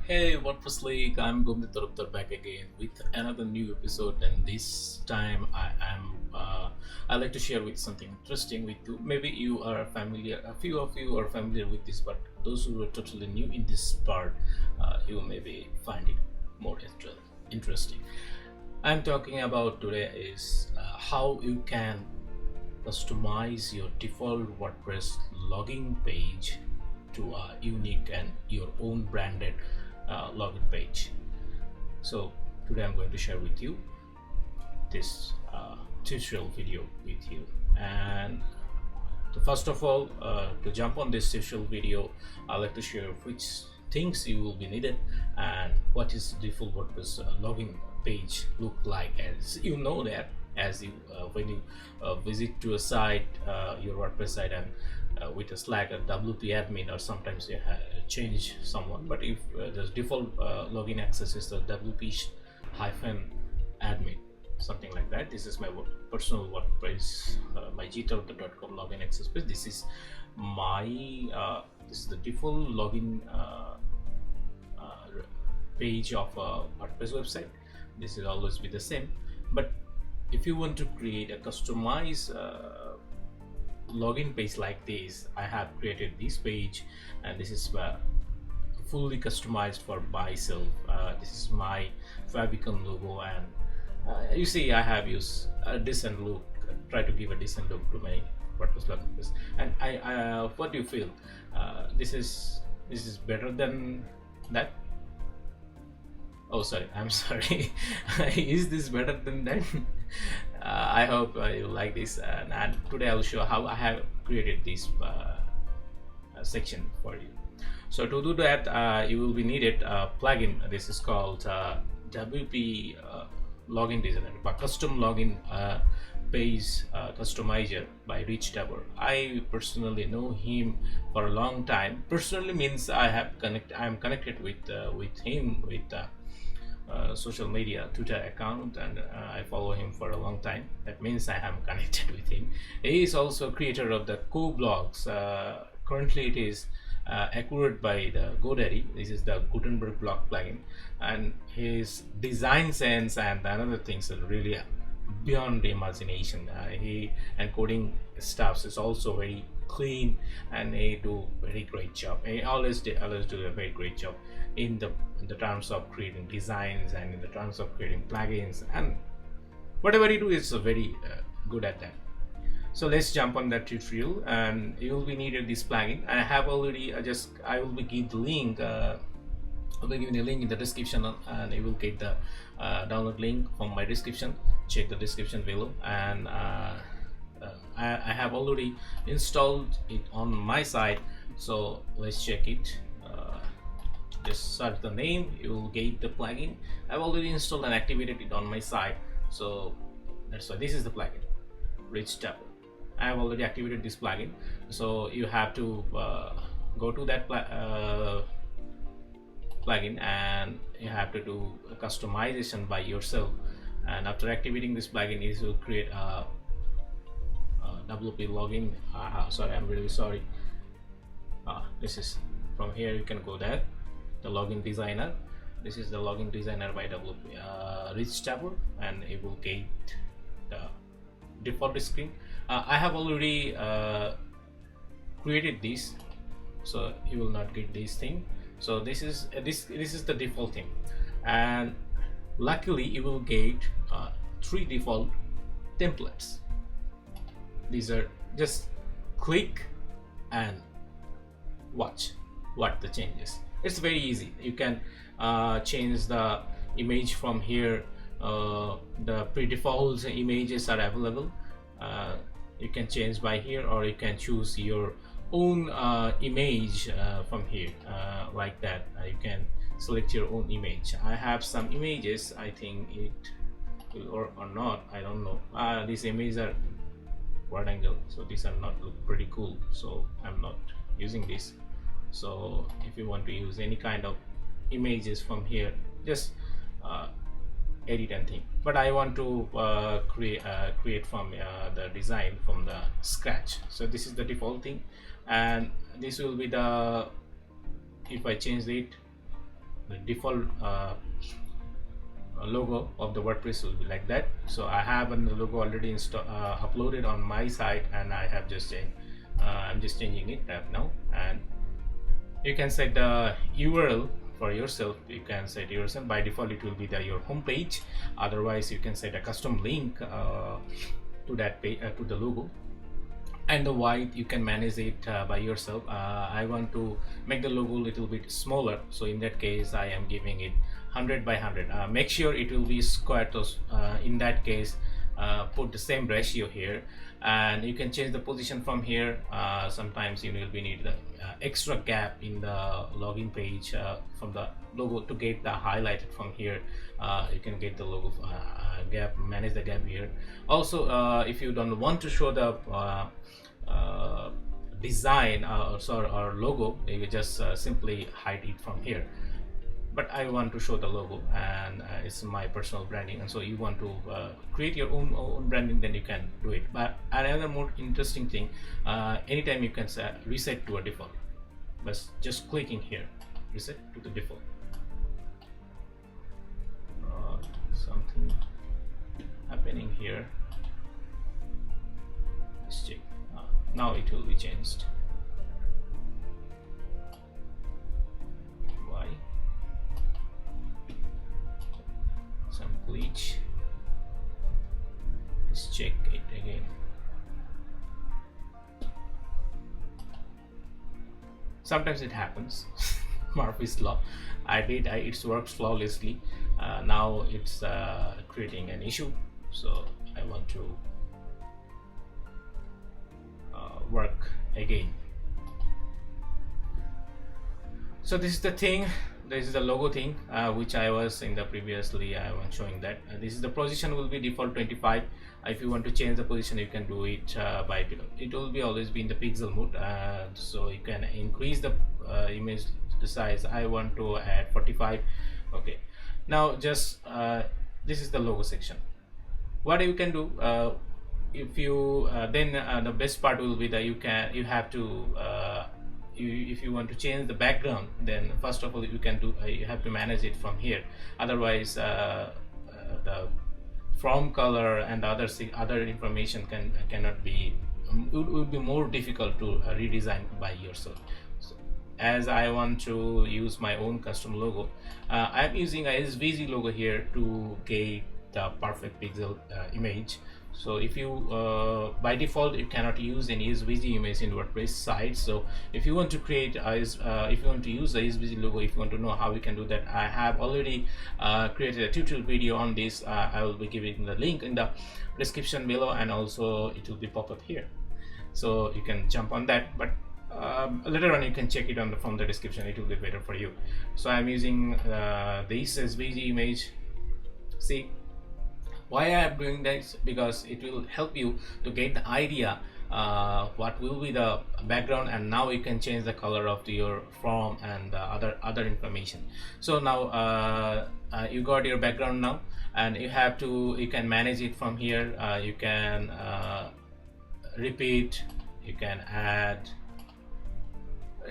Hey WordPress League, I'm Gomit back again with another new episode, and this time I like to share with something interesting with you. Maybe you are familiar, a few of you are familiar with this, but those who are totally new in this part, you maybe find it more interesting. I'm talking about today is how you can customize your default WordPress login page to a unique and your own branded login page. So today I'm going to share with you this tutorial video with you. And first of all, to jump on this tutorial video, I'd like to share which things you will be needed and what is the default WordPress login page look like. As you know that as you when you visit to a site, your WordPress site, and with a Slack, a WP admin, or sometimes you change someone, but if the default login access is the WP hyphen admin, something like that. This is my personal WordPress, my github.com login access page. This is my this is the default login page of a WordPress website. This will always be the same, but if you want to create a customized login page like this, I have created this page, and this is fully customized for myself. This is my favicon logo, and you see I have used a decent look, try to give a decent look to my WordPress login page. And what do you feel? This is better than that? Oh, sorry, I'm sorry. Is this better than that? I hope you like this, and today I'll show how I have created this section for you. So to do that, you will be needed a plugin. This is called WP login designer, but custom login page customizer by Rich Tabor. I personally know him for a long time. Personally means I am connected with him with social media Twitter account, and I follow him for a long time. That means I am connected with him. He is also creator of the co-blogs. Currently it is accurate by the GoDaddy. This is the Gutenberg blog plugin, and his design sense and another things are really beyond the imagination. He and coding stuffs is also very clean, and he do very great job. He always do a very great job in the terms of creating designs and in the terms of creating plugins, and whatever you do is very good at that. So let's jump on that tutorial, and you will be needed this plugin. I have already I will be give the link. I'll be giving a link in the description, and you will get the download link from my description. Check the description below, and I have already installed it on my side. So let's check it. Just search the name, you will get the plugin. I've already installed and activated it on my side, so that's why this is the plugin, Rich Tabor. I have already activated this plugin, so you have to go to that plugin, and you have to do a customization by yourself. And after activating this plugin, it will create a WP login. Sorry, I'm really sorry. This is from here. You can go there. The login designer. This is the login designer by WP Rich Tabor, and it will get the default screen. I have already created this, so you will not get this thing. So this is the default thing, and luckily you will get 3 default templates. These are just click and watch what the changes. It's very easy. You can change the image from here. The pre-default images are available. You can change by here, or you can choose your own image from here, like that. You can select your own image. I have some images. I think it will or not, I don't know. These images are wide angle, so these are not look pretty cool, so I'm not using this. So if you want to use any kind of images from here, just edit and think. But I want to create from the design from the scratch. So this is the default thing, and this will be the, if I change it, the default logo of the WordPress will be like that. So I have a logo already uploaded on my site, and I have just I'm just changing it right now. And you can set the URL for yourself. You can set yourself. By default it will be your home page. Otherwise you can set a custom link to that page, to the logo. And the white, you can manage it by yourself. I want to make the logo a little bit smaller, so in that case I am giving it 100 by 100. Make sure it will be square. In that case, put the same ratio here, and you can change the position from here. Sometimes you will be need the extra gap in the login page from the logo to get the highlighted from here. You can get the logo gap, manage the gap here. Also, if you don't want to show the design or logo, you just simply hide it from here. But I want to show the logo, and it's my personal branding, and so you want to create your own branding, then you can do it. But another more interesting thing, anytime you can reset to a default, but just clicking here, reset to the default. Something happening here. Let's check. Now it will be changed. Why? Some glitch. Let's check it again. Sometimes it happens. Murphy's law. It works flawlessly. Now it's creating an issue, so I want to work again. So this is the thing. This is the logo thing, which I was in the previously I was showing that. This is the position will be default 25. If you want to change the position, you can do it by it will be always be in the pixel mode, so you can increase the image size. I want to add 45. Okay, now just this is the logo section. What you can do, if you then the best part will be that you have to if you want to change the background, then first of all you can do you have to manage it from here. Otherwise the from color and other information cannot be, it would be more difficult to redesign by yourself. So, as I want to use my own custom logo, I'm using a SVG logo here to get the perfect pixel image. So if you by default you cannot use any SVG image in WordPress site. So if you want to create if you want to use the SVG logo, if you want to know how we can do that, I have already created a tutorial video on this. I will be giving the link in the description below, and also it will be pop up here, so you can jump on that. But later on you can check it on from the description, it will be better for you. So I'm using this SVG image. See why I am doing this? Because it will help you to get the idea what will be the background, and now you can change the color of your form and other information. So now you got your background now, and you can manage it from here. You can repeat, you can add,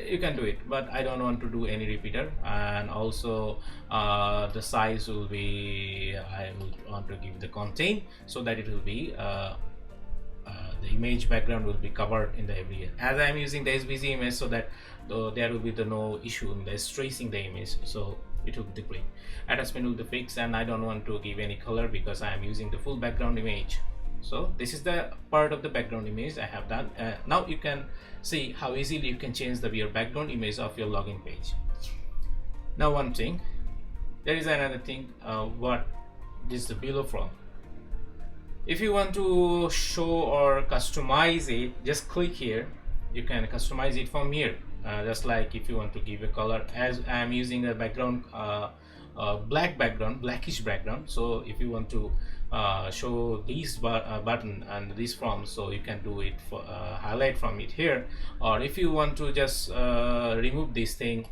you can do it, but I don't want to do any repeater. And also the size will be, I will want to give the content so that it will be the image background will be covered in the every, as I am using the SVG image, so that there will be no issue in the tracing the image, so it will be great. Attachment will be fixed, and I don't want to give any color because I am using the full background image. So this is the part of the background image I have done. Now you can see how easily you can change your background image of your login page. Now one thing, there is another thing, what this is the below from. If you want to show or customize it, just click here. You can customize it from here, just like if you want to give a color, as I am using a background black background, blackish background. So if you want to show this button and this from, so you can do it for highlight from it here. Or if you want to just remove this thing,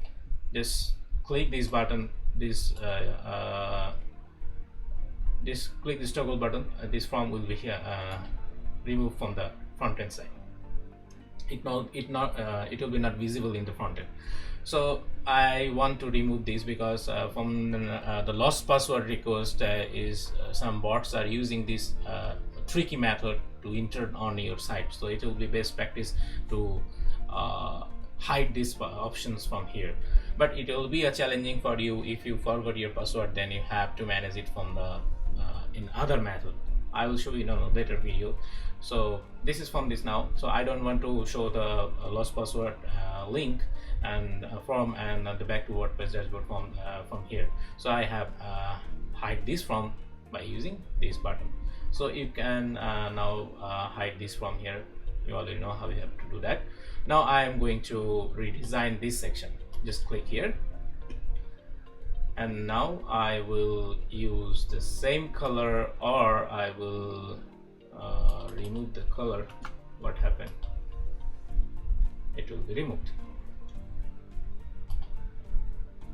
just click this button, just click this toggle button. This form will be here removed from the front end side. It will be not visible in the front end. So I want to remove this because from the lost password request is some bots are using this tricky method to enter on your site. So it will be best practice to uh, hide these options from here. But it will be a challenging for you if you forgot your password. Then you have to manage it from the in other method. I will show you in a later video. So this is from this now. So I don't want to show the lost password link and from and the back to WordPress dashboard from here. So I have hide this from by using this button. So you can now hide this from here. You already know how you have to do that. Now I am going to redesign this section. Just click here, and now I will use the same color, or I will remove the color. What happened? It will be removed.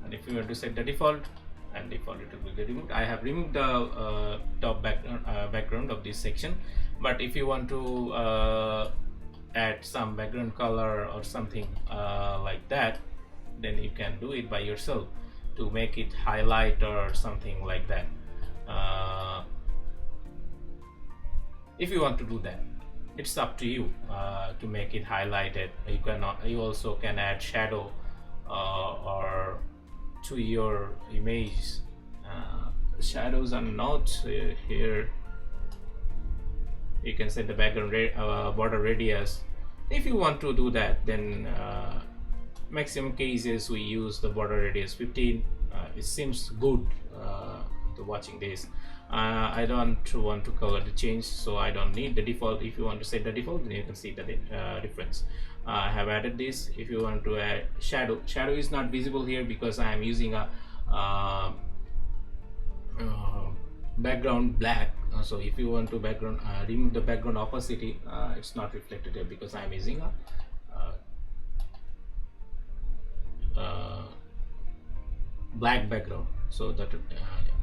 And if you want to set the default, and default it will be removed. I have removed the top background of this section, but if you want to add some background color or something like that, then you can do it by yourself to make it highlight or something like that. If you want to do that, it's up to you to make it highlighted. You also can add shadow or to your image. Shadows are not here. You can set the background border radius. If you want to do that, then maximum cases we use the border radius 15. It seems good to watching this. I don't want to color the change, so I don't need the default. If you want to set the default, then you can see the difference. I have added this. If you want to add shadow is not visible here because I am using a background black. So if you want to remove the background opacity, it's not reflected here because I am using a black background, so that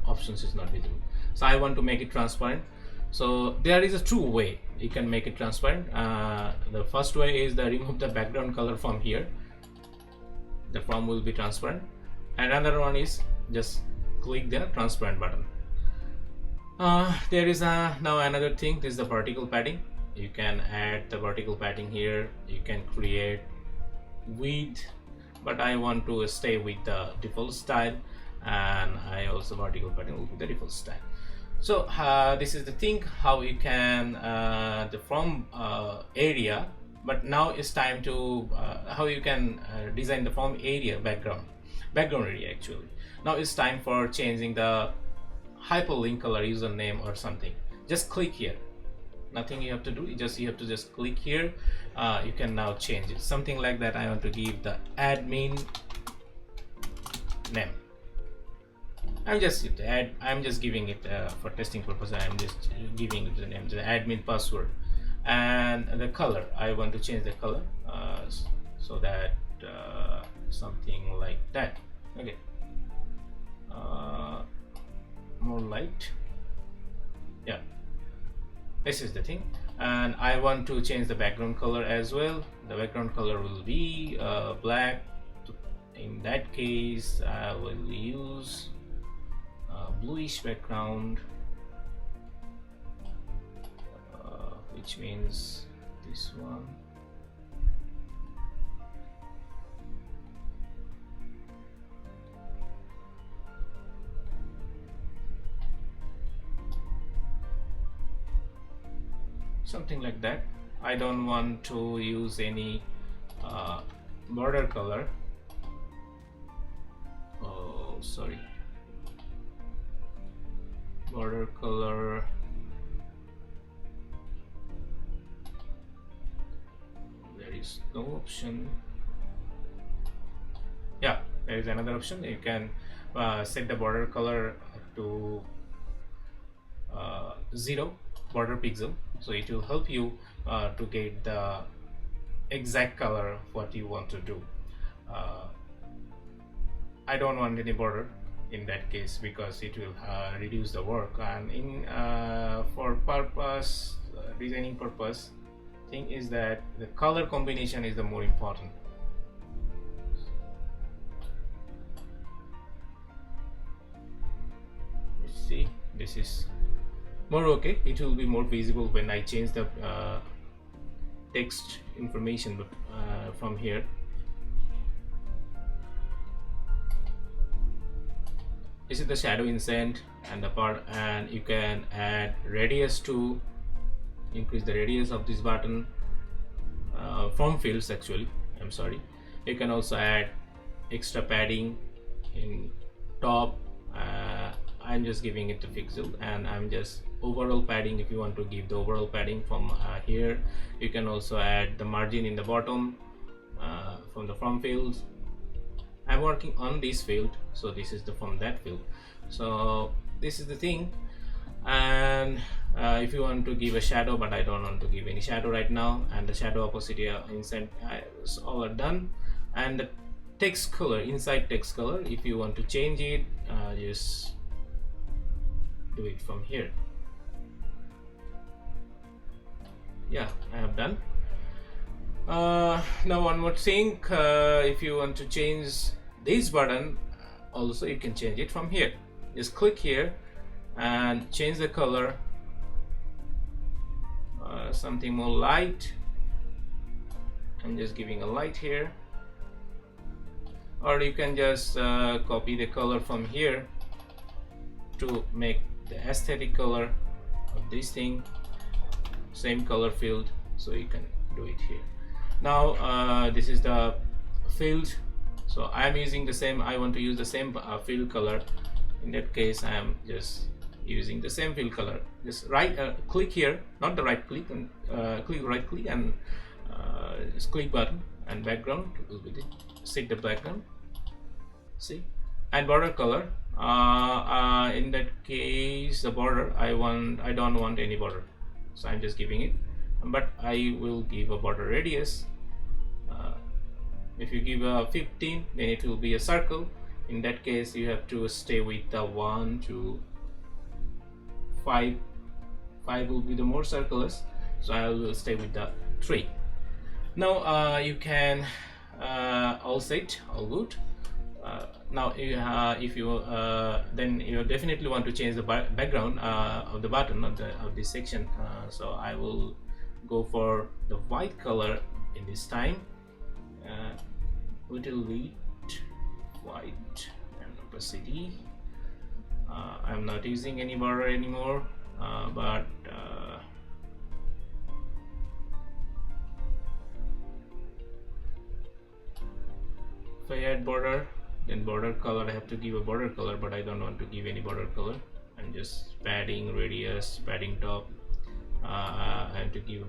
options is not visible. So I want to make it transparent. So there is a two way you can make it transparent. The first way is remove the background color from here. The form will be transparent. Another one is just click the transparent button. There is now another thing. This is the vertical padding. You can add the vertical padding here. You can create width, but I want to stay with the default style, and I also vertical padding will be the default style. So this is the thing how you can the from area. But now it's time to how you can design the from area background area. Actually, now it's time for changing the hyperlink color, username or something. Just click here. Nothing you have to do. You have to just click here. You can now change it, something like that. I want to give the admin name. I'm just giving it for testing purpose. I'm just giving it the name, the admin password, and the color. I want to change the color so that something like that. Okay, more light. Yeah, this is the thing. And I want to change the background color as well. The background color will be black. In that case, I will use bluish background, which means this one. Something like that. I don't want to use any border color. Oh, sorry. Border color. There is no option. Yeah, there is another option. You can set the border color to 0 border pixel, so it will help you to get the exact color what you want to do. I don't want any border in that case because it will reduce the work, and in for purpose designing purpose, thing is that the color combination is the more important. See, this is more okay. It will be more visible when I change the text information from here. This is the shadow insert and the part, and you can add radius to increase the radius of this button from fields. Actually, I'm sorry, you can also add extra padding in top. I'm just giving it a pixel, and I'm just overall padding. If you want to give the overall padding from here, you can also add the margin in the bottom from the from fields. I'm working on this field, so this is the from that field. So this is the thing. And if you want to give a shadow, but I don't want to give any shadow right now, and the shadow opacity inside all are done. And the text color, inside text color, if you want to change it, just do it from here. Yeah, I have done. Now one more thing, if you want to change this button also, you can change it from here. Just click here and change the color, something more light. I'm just giving a light here, or you can just copy the color from here to make the aesthetic color of this thing, same color field, so you can do it here. Now this is the field, so I'm using the same, I want to use the same field color. In that case, I am just using the same field color. Just click here, not the right click, and right click and just click button, and background will be set the background. See, and border color. In that case, the border I don't want any border, so I'm just giving it, but I will give a border radius. If you give a 15, then it will be a circle. In that case, you have to stay with the 1 to 5. 5 will be the more circles, so I will stay with the 3. Now you can all set, all good. Now if you then you definitely want to change the background of the button of this section, so I will go for the white color in this time, little bit white and opacity. I'm not using any border anymore, but if I add border, then border color, I have to give a border color, but I don't want to give any border color. I'm just padding radius, padding top. I have to give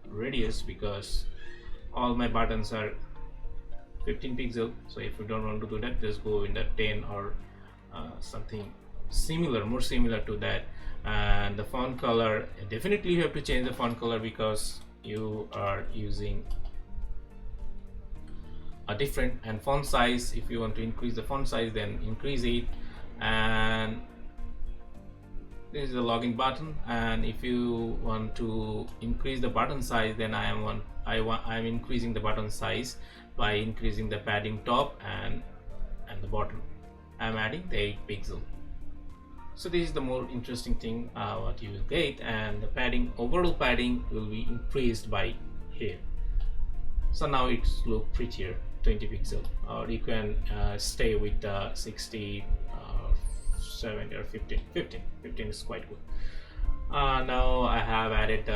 radius because all my buttons are 15 pixel, so if you don't want to do that, just go in the 10 or something similar, more similar to that. And the font color, definitely you have to change the font color because you are using a different, and font size, if you want to increase the font size, then increase it. And this is the login button, and if you want to increase the button size, then I'm increasing the button size by increasing the padding top and the bottom. I'm adding the 8 pixel. So this is the more interesting thing what you will get, and the padding, overall padding will be increased by here. So now it's look prettier, 20 pixel, or you can stay with the 60, 70 or 15 is quite good. Now I have added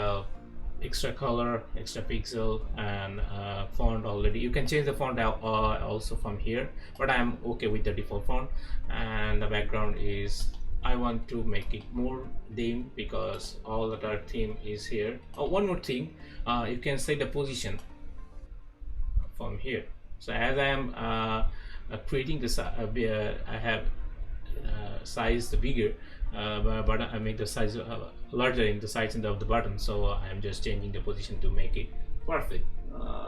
extra color, extra pixel, and font already. You can change the font also from here, but I'm okay with the default font. And the background is, I want to make it more dim because all the dark theme is here. One more thing, you can set the position from here. So as I am creating this, I have size bigger, but I make the size larger in the sides of the button, so I am just changing the position to make it perfect.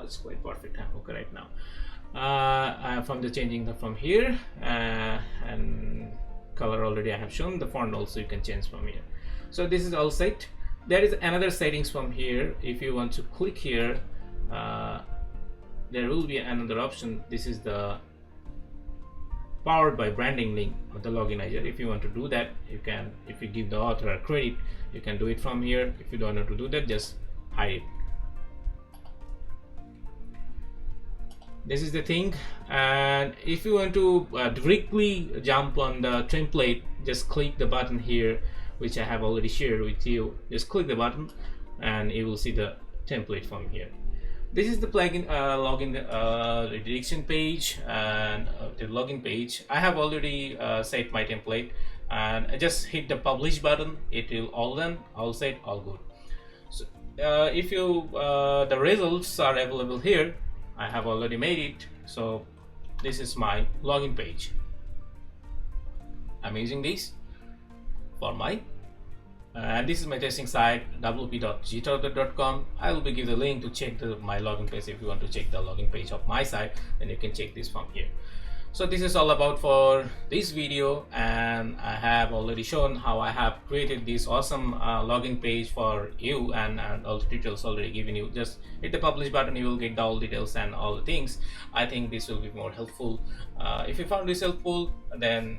It's quite perfect okay right now. From the changing from here, and color already I have shown, the font also you can change from here. So this is all set. There is another settings from here. If you want to click here, there will be another option. This is the powered by branding link on the loginizer. If you want to do that, you can. If you give the author a credit, you can do it from here. If you don't know to do that, just hide it. This is the thing. And if you want to directly jump on the template, just click the button here, which I have already shared with you. Just click the button and you will see the template from here. This is the plugin login redirection page and the login page. I have already set my template, and I just hit the publish button. It will all done, all set, all good. So if you the results are available here. I have already made it. So this is my login page. I'm using this for my and this is my testing site, wp.gtabor.com. I will be give the link to check my login page. If you want to check the login page of my site, then you can check this from here. So this is all about for this video, and I have already shown how I have created this awesome login page for you, and all the details already given you. Just hit the publish button, you will get all details and all the things. I think this will be more helpful. If you found this helpful, then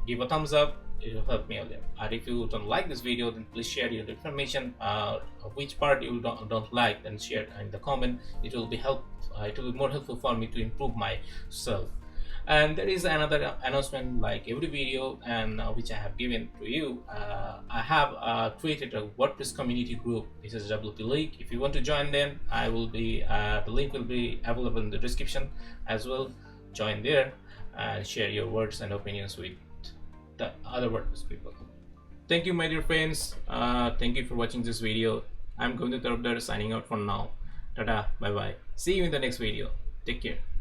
give a thumbs up. It will help me out there. And if you don't like this video, then please share your information of which part you don't like, then share in the comment. It will be it will be more helpful for me to improve myself. And there is another announcement like every video, and which I have given to you. I have created a WordPress community group. This is WP League. If you want to join them, I will be the link will be available in the description as well. Join there and share your words and opinions with the other WordPress people. Thank you, my dear friends. Thank you for watching this video. I'm going to Tabor signing out for now. Tada, bye bye. See you in the next video. Take care.